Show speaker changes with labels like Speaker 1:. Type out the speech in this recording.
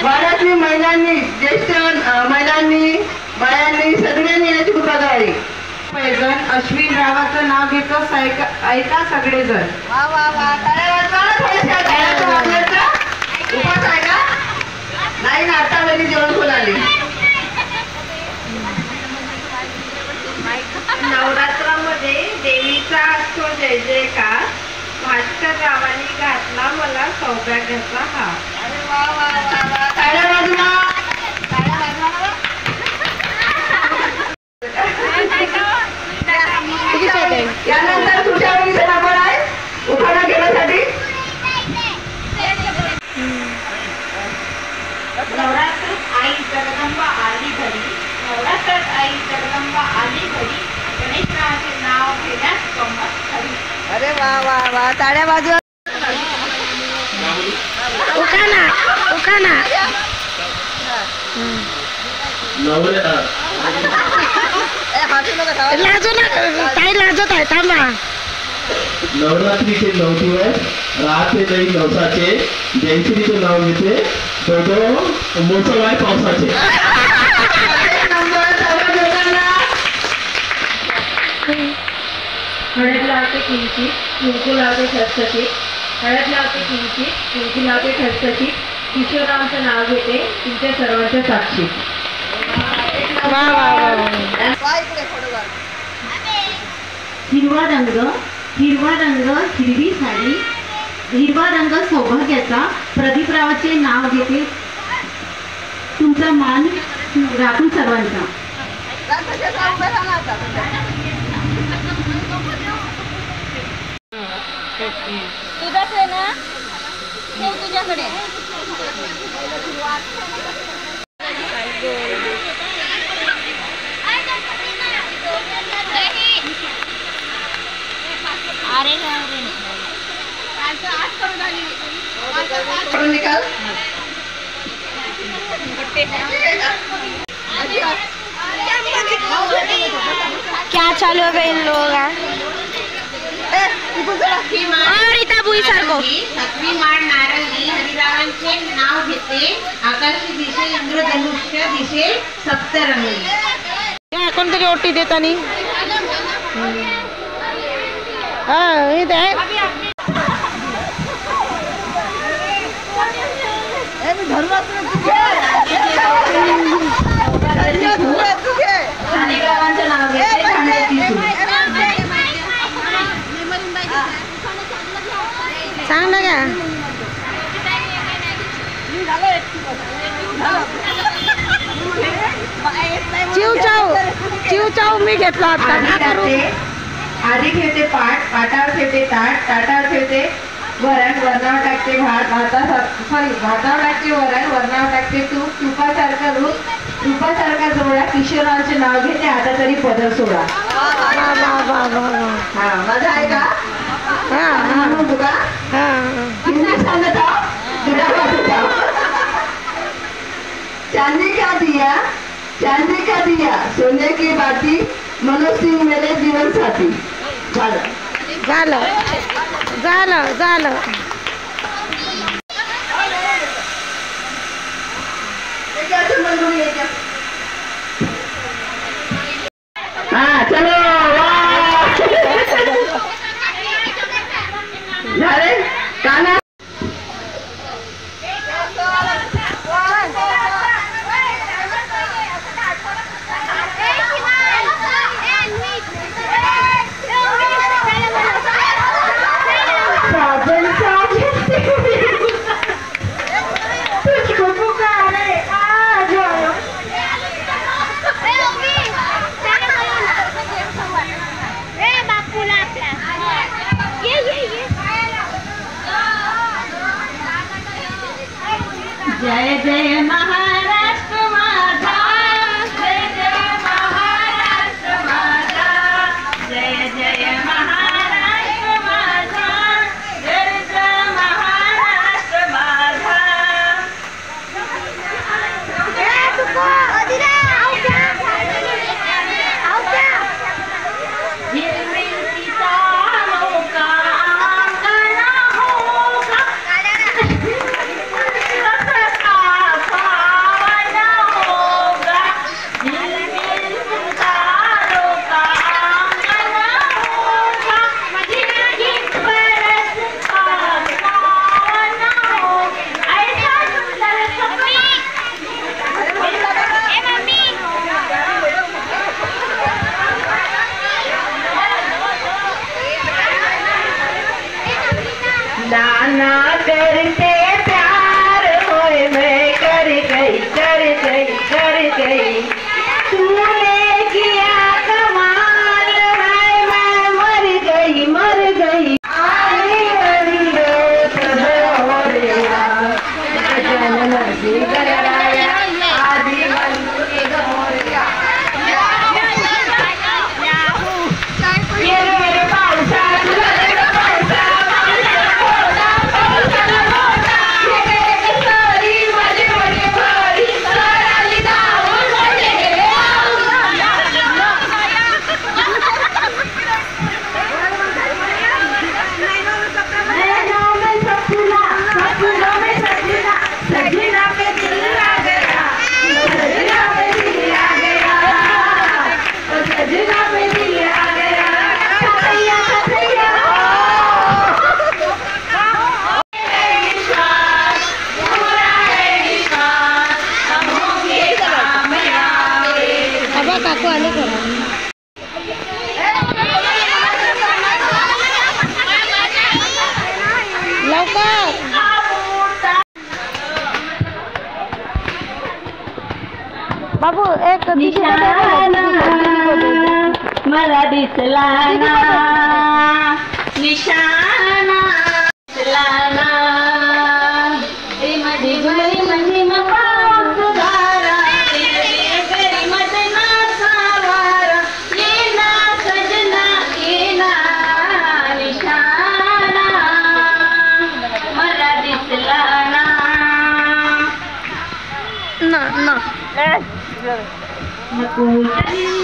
Speaker 1: वाड्यातली महिलांनी, ज्येष्ठ महिलांनी, बायांनी सगळ्यांनी याची कृपा करावी. पैजण अश्विन रावाचं नाव घेतो, ऐका सगळेजण. वा वा वा, उपास आहे का? नाही ना, आता वेळी जेवण खोल आली.
Speaker 2: नवरात्रामध्ये देवीचा असतो जय जयकार, भास्कर रावांनी घातला मला सौभाग्याचा हार.
Speaker 1: अरे वा वा वा वा, टाळ्या वाजवा. यानंतर तुमच्या मुलीचं नाव आहे उखाणा घेण्यासाठी.
Speaker 2: नवरात्रात आई जगदंबा आली घरी, नवरात्रात आई जगदंबा आली घरी, गणेशरावाचे नाव घेण्यास गंमत खरी.
Speaker 1: अरे वा वा वा, टाळ्या वाजवा.
Speaker 3: उखाणा उखाणा. लाजू नका ताई, लाजत आहे, थांबा.
Speaker 4: नवरात्रीचे 9 दिवस राहते नाही नवसाचे, जयश्रीचं नाव घेते तो मोसम आहे पावसाचे.
Speaker 2: हळद लावते किंचित, कुंकू लावते ठसठशीत, हळद लावते किंचित, कुंकू लावते ठसठशीत, किशोररावांचं नाव घेते तुमच्या सर्वांच्या साक्षीत.
Speaker 3: वा वा वा.
Speaker 5: हिरवा रंग, हिरवा रंग, हिरवी साडी, हिरवा रंग सौभाग्याचा, प्रदीपरावाचे नाव घेते तुमचा मान राखून सर्वांचा.
Speaker 3: तुझाच आहे ना, ठेव तुझ्याकडे. अरे
Speaker 1: निकाल.
Speaker 3: क्या चालू है इन लोगों का? रीता बुई सारखं.
Speaker 2: सातवी माळ नारंगी, हरिरावांचे नाव घेते आकाशी दिशे, इंद्रधनुष्य दिशे सप्तरंगी.
Speaker 3: काय कोणतरी ओटी देतानी. हा हे दे.
Speaker 2: हरिरावांचं नाव घेते
Speaker 3: सांग ना का. चिव चाव मी घेतला आता.
Speaker 1: आधी ठेवते पाट, पाटावर ठेवते ताट, ताटावर ठेवते वरण, वरणावर टाकते भात, भातावर टाकते वरण, वरणावर टाकते तूप, तुपासारखा रूप, तुपासारखा जोडा, किशोरांचे नाव घेते आता तरी पदर सोडा. हा माझा आहे का? म्हणून तुका हिंदी सांगत चांदी का दिया, चांदी का दिया, सोने की बाती, मनोज सिंह मेरे जीवन साथी.
Speaker 3: झालं झालं झालं.
Speaker 1: हा चलो झाले काना.
Speaker 5: जय जय महाराष्ट्र माझा, जय जय महाराष्ट्र माझा, जय जय महाराष्ट्र माझा, जय जय महाराष्ट्र माझा. हिरवीचा नौका अंगणा होका. दीवाना करते प्यार होए मैं कर गई तूने किया कमाल है मैं मर गई आली बड़ी रोत है हो रेया गगन नदी गराया आदि बंधु के गोरिया ये मेरे पाउसा
Speaker 3: काकू आले घरा लवकर बाबू एक
Speaker 5: मला दिसला ना निशाना दिसला ना मधी घरी मधी मधारा घरी मधना सावारा ये ना सजना ये ना निशाना मला दिसला ना
Speaker 3: ना
Speaker 5: नको